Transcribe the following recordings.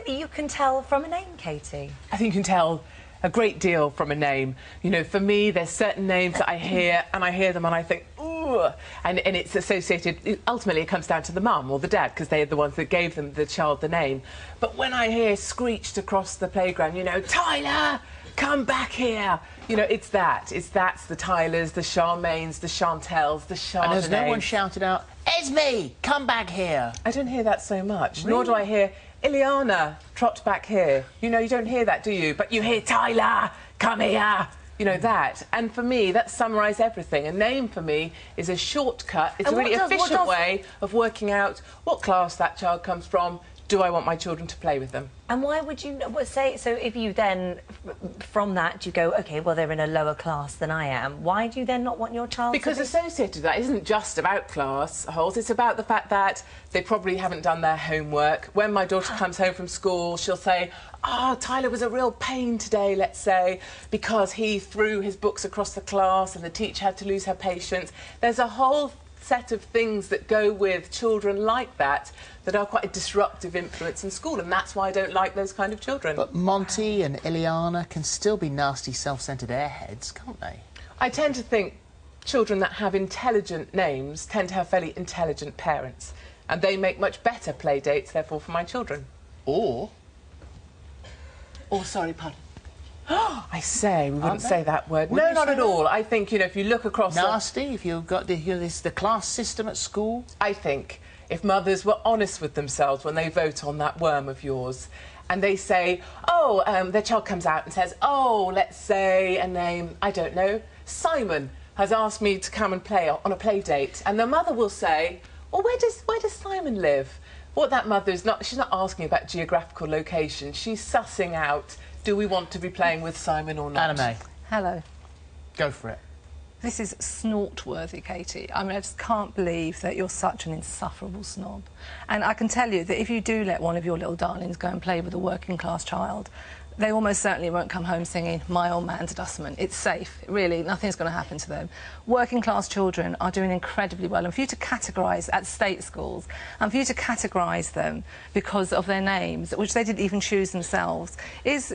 think that you can tell from a name, Katie? I think you can tell a great deal from a name. You know, for me, there's certain names that I hear, and I hear them and I think, ooh, and it's associated, ultimately it comes down to the mum or the dad, because they're the ones that gave the child the name. But when I hear screeched across the playground, you know, Tyler, come back here. You know, that's the Tylers, the Charmaines, the Chantels, the Chardonnays. And there's no one shouted out, Esme, come back here. I don't hear that so much, Really? nor do I hear, Ileana, trot back here. You know, you don't hear that, do you? But you hear, Tyler, come here. You know, that. And for me, that summarises everything. A name, for me, is a shortcut. It's a really efficient way of working out what class that child comes from. Do I want my children to play with them? And why would you say, so if you then, from that, you go, OK, well, they're in a lower class than I am, why do you then not want your child because to be... associated with that isn't just about class holes, it's about the fact that they probably haven't done their homework. When my daughter comes home from school, she'll say, oh, Tyler was a real pain today, let's say, because he threw his books across the class and the teacher had to lose her patience. There's a whole set of things that go with children like that that are quite a disruptive influence in school, and that's why I don't like those kind of children. But Monty and Ileana can still be nasty, self-centred airheads, can't they? I tend to think children that have intelligent names tend to have fairly intelligent parents, and they make much better play dates, therefore, for my children. Or, sorry, pardon. I say, we wouldn't say that word. No, not at all. I think, you know, if you look across... Nasty, if you've got the class system at school? I think if mothers were honest with themselves when they vote on that worm of yours, and they say, oh, their child comes out and says, oh, let's say a name, I don't know, Simon has asked me to come and play on a play date, and the mother will say, well, where does Simon live? What that mother is not, she's not asking about geographical location, she's sussing out, do we want to be playing with Simon or not? Anna May. Hello. Go for it. This is snort-worthy, Katie. I mean, I just can't believe that you're such an insufferable snob. And I can tell you that if you do let one of your little darlings go and play with a working-class child, they almost certainly won't come home singing My Old Man's a Dustman. It's safe, really, nothing's going to happen to them. Working-class children are doing incredibly well, and for you to categorise at state schools, and for you to categorise them because of their names, which they didn't even choose themselves, is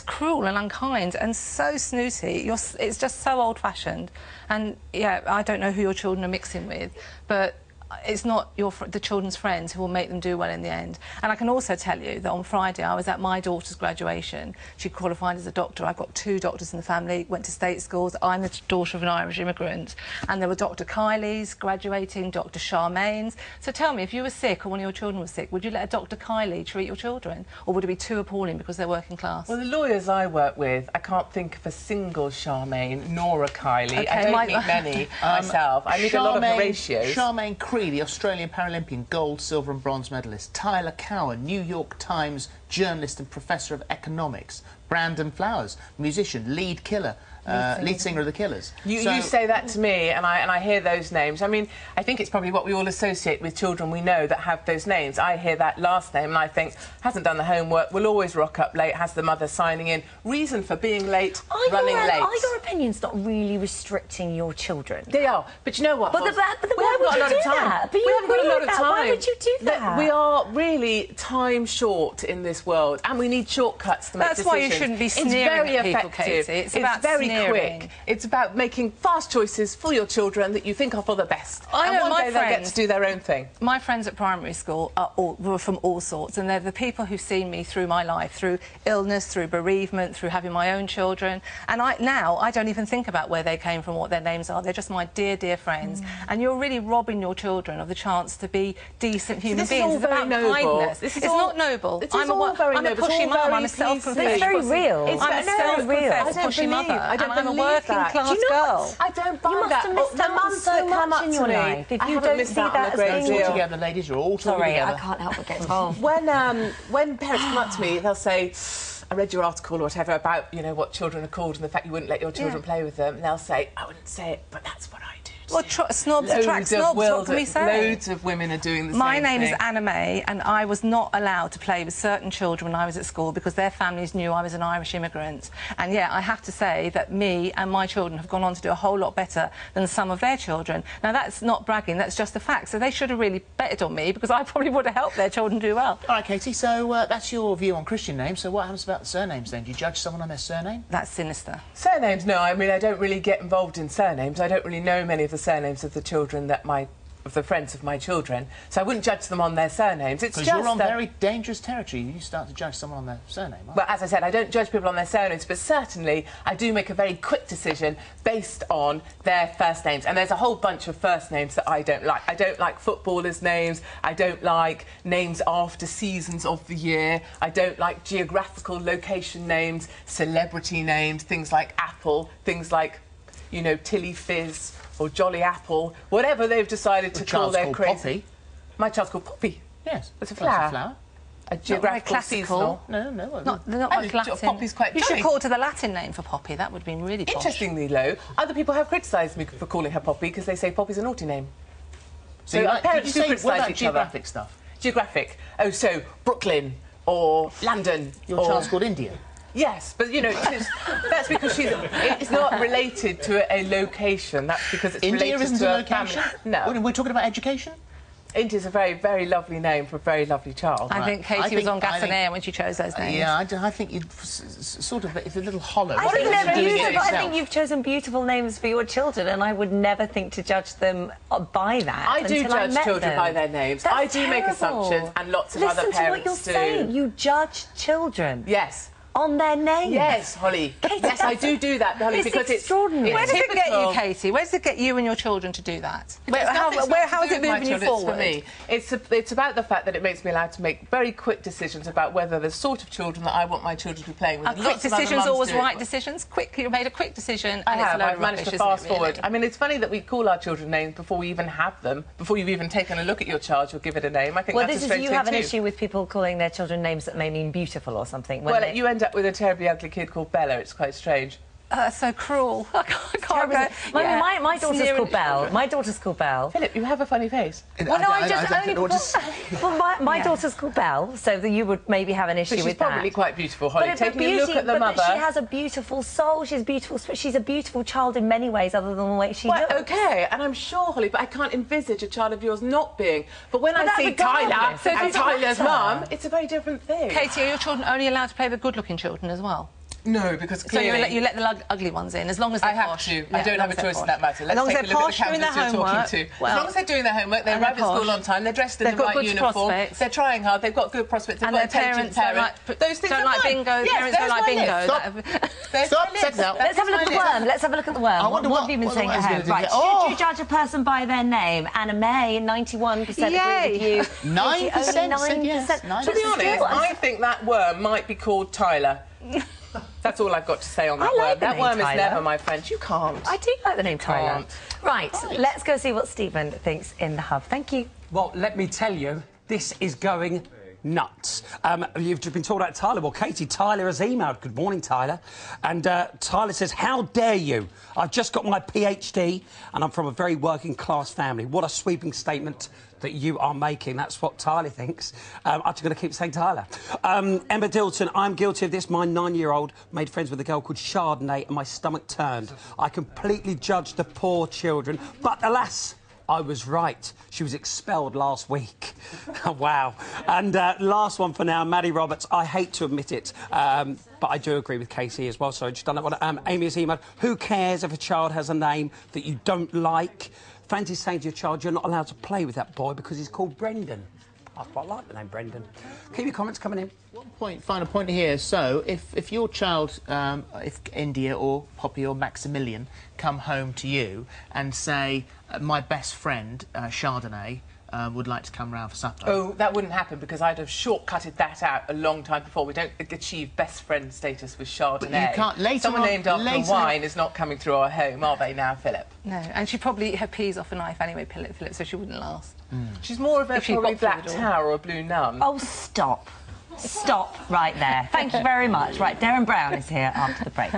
cruel and unkind and so snooty. It's just so old-fashioned. And, yeah, I don't know who your children are mixing with, but it's not the children's friends who will make them do well in the end. And I can also tell you that on Friday I was at my daughter's graduation. She qualified as a doctor. I've got 2 doctors in the family, went to state schools. I'm the daughter of an Irish immigrant. And there were Dr. Kylie's graduating, Dr. Charmaine's. So tell me, if you were sick or one of your children was sick, would you let a Dr. Kylie treat your children? Or would it be too appalling because they're working class? Well, the lawyers I work with, I can't think of a single Charmaine nor a Kylie. Okay, I don't meet many myself. I meet a lot of Horatios. Charmaine Cree, the Australian Paralympian gold, silver and bronze medalist. Tyler Cowan, New York Times journalist and professor of economics. Brandon Flowers, musician, lead singer of the Killers. You say that to me, and I hear those names. I mean, I think it's probably what we all associate with children we know that have those names. I hear that last name and I think, hasn't done the homework, will always rock up late, has the mother signing in. Reason for being late, running late. Are your opinions not really restricting your children? They are, but you know what? But why would you do that? But we haven't got a lot of time. Why would you do that? We are really time short in this world, and we need shortcuts to make decisions. That's why you shouldn't be sneering at people, Katie. It's about very sneering. Quick. It's about making fast choices for your children that you think are for the best. I know, and one day they'll get to do their own thing. My friends at primary school were from all sorts, and they're the people who've seen me through my life, through illness, through bereavement, through having my own children. And now I don't even think about where they came from, what their names are. They're just my dear, dear friends. And you're really robbing your children of the chance to be decent human beings. It's about kindness. It's not noble. I'm a pushy mum. I'm a self-professed. It's very real. I'm a self-professed pushy mother. And I'm a working-class girl. I don't buy that. You must have missed out so much in your life if you don't see that as being... You're all together, ladies. You're all talking together. Sorry, I can't help but get involved. When parents come up to me, they'll say, I read your article or whatever about, you know, what children are called and the fact you wouldn't let your children play with them, and they'll say, I wouldn't say it, but that's what I do Well, snobs attract snobs, what can we say? Loads of women are doing the same thing. My name is Anna May, and I was not allowed to play with certain children when I was at school because their families knew I was an Irish immigrant. And, yeah, I have to say that me and my children have gone on to do a whole lot better than some of their children. Now, that's not bragging, that's just a fact. So they should have really betted on me because I probably would have helped their children do well. All right, Katie, so that's your view on Christian names. So what happens about surnames, then? Do you judge someone on their surname? That's sinister. Surnames, no. I mean, I don't really get involved in surnames. I don't really know many of the surnames of the children of the friends of my children, so I wouldn't judge them on their surnames. It's just because you're on very dangerous territory. You start to judge someone on their surname. Well, as I said, I don't judge people on their surnames, but certainly I do make a very quick decision based on their first names. And there's a whole bunch of first names that I don't like. I don't like footballers' names. I don't like names after seasons of the year. I don't like geographical location names, celebrity names, things like Apple, things like, you know, Tilly Fizz or Jolly Apple, whatever they've decided to call their crazy. Poppy. My child's called Poppy. Yes. It's a flower. Flower. A geographical seasonal. No. They're not much Latin. Poppy's quite You should jolly. call it to the Latin name for Poppy. That would have been really posh. Interestingly, though, other people have criticised me for calling her Poppy because they say Poppy's a naughty name. So parents do criticise what about each other. geographic stuff? Geographic. Oh, so Brooklyn or London. Your child's called India. Yes, but, you know, that's because it's not related to a location. That's because it's India related isn't to a location? family. No. We're talking about education? India's a very, very lovely name for a very lovely child. I think Katie was on gas and air when she chose those names. Yeah, I think you'd sort of... It's a little hollow. I think you've chosen beautiful names for your children, and I would never think to judge them by that. I do judge children by their names. That's I do make terrible. assumptions, and lots of other Listen to what parents you're do. saying. You judge children. Yes. On their names. Yes, Holly. Yes, I do that, Holly, it's because extraordinary. Where does it get you, typical. Katie? Where does it get you and your children to do that? How How is it moving you forward? It's for me. It's about the fact that it makes me allowed to make very quick decisions about whether the sort of children that I want my children to be playing with. Are quick decisions always right decisions? Quick, you made a quick decision. I and have. It's a load I've of managed rubbish, to fast isn't it, forward. really? I mean, it's funny that we call our children names before we even have them. Before you've even taken a look at your child, you'll give it a name. I think Well, that's this a is strange you thing have an too. issue with people calling their children names that may mean beautiful or something. Well, you end up with a terribly ugly kid called Bella. It's quite strange. That's so cruel. I can't go. My daughter's called Belle. My daughter's called Belle. Philip, you have a funny face. Well, no, I just only... Well, my daughter's called Belle, so that you would maybe have an issue But with that. she's probably quite beautiful, Holly. But Taking a look at the mother... she has a beautiful soul. She's beautiful. She's a beautiful child in many ways, other than the way she looks. OK, and I'm sure, Holly, but I can't envisage a child of yours not being. But when I see Tyler and Tyler's mum, it's a very different thing. Katie, are your children only allowed to play with good-looking children as well? No, because clearly... So you let the ugly ones in, as long as they're posh. I have to. I don't have a choice in that matter. As long as Let's they're take a look posh, at the doing their candidates you're homework. talking to. Well, as long as they're doing their homework, they arrive at school on time, they're dressed in the right uniform, they're trying hard, they've got good prospects, they've and got their intelligent parents Those things don't are like fine. bingo. Yes, Parents don't like bingo. Stop, set it out. Let's have a look at the worm. Let's have a look at the worm. I wonder what have you been saying at home? Right, should you judge a person by their name? Anna May, 91% agree with you. 9% said yes. To be honest, I think that worm might be called Tyler. That's all I've got to say on that worm. That worm is never my friend. You can't. I do like the name Tyler. Can't. Right, let's go see what Stephen thinks in the hub. Thank you. Well, let me tell you, this is going nuts. You've just been talking about Tyler. Well, Katie, Tyler has emailed. Good morning, Tyler. And Tyler says, how dare you? I've just got my PhD and I'm from a very working-class family. What a sweeping statement that you are making. That's what Tyler thinks. I'm just going to keep saying Tyler. Emma Dilton, I'm guilty of this. My 9-year-old made friends with a girl called Chardonnay and my stomach turned. I completely judged the poor children, but alas, I was right. She was expelled last week. Wow. And last one for now, Maddie Roberts. I hate to admit it, but I do agree with Casey as well. So I just done that one. Amy has emailed, who cares if a child has a name that you don't like? Fancy saying to your child, you're not allowed to play with that boy because he's called Brendan. I quite like the name Brendan. Keep your comments coming in. Final point here. So, if your child, if India or Poppy or Maximilian come home to you and say, my best friend, Chardonnay, would like to come round for supper. Oh, that wouldn't happen because I'd have shortcutted that out a long time before. We don't achieve best friend status with Chardonnay. But you can't. Later Someone on, named after wine is not coming through our home, are they now, Philip? No, and she'd probably eat her peas off a knife anyway, Philip, so she wouldn't last. She's more of a probably black tower or a blue nun. Oh, stop. Stop right there. Thank you very much. Right, Darren Brown is here after the break.